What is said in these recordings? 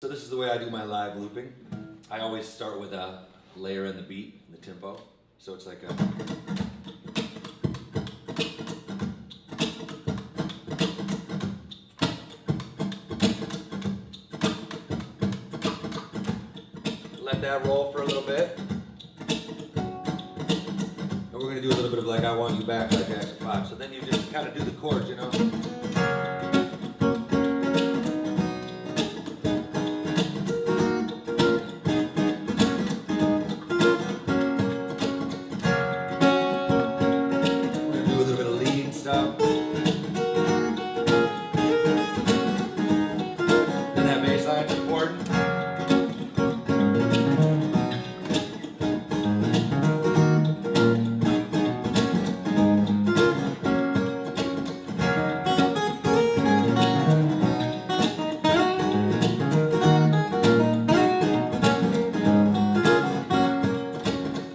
So this is the way I do my live looping. I always start with a layer in the beat, the tempo. So it's like a... Let that roll for a little bit. And we're gonna do a little bit of like I Want You Back, like Jackson 5. So then you just kind of do the chords, you know? And that bass line's important.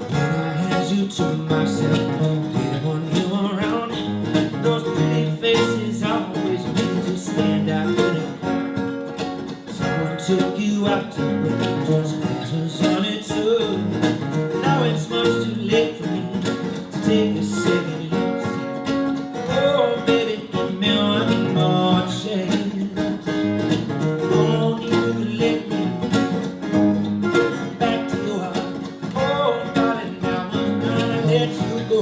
When I had you to myself, didn't want you around. Those pretty faces always made you stand out in a crowd. Someone took you out to break, just was on it too. Now it's much too late for me to take a second look. Oh baby, give me one more chance. Won't you let me back to your heart? Oh darling, now I'm gonna let you go.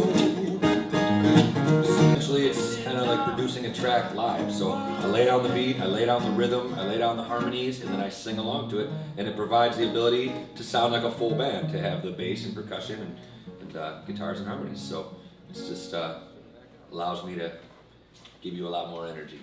Actually, it's kind of like producing a track live. So I lay down the beat, I lay down the rhythm, I lay down the harmonies, and then I sing along to it. And it provides the ability to sound like a full band, to have the bass and percussion and guitars and harmonies. So it's just allows me to give you a lot more energy.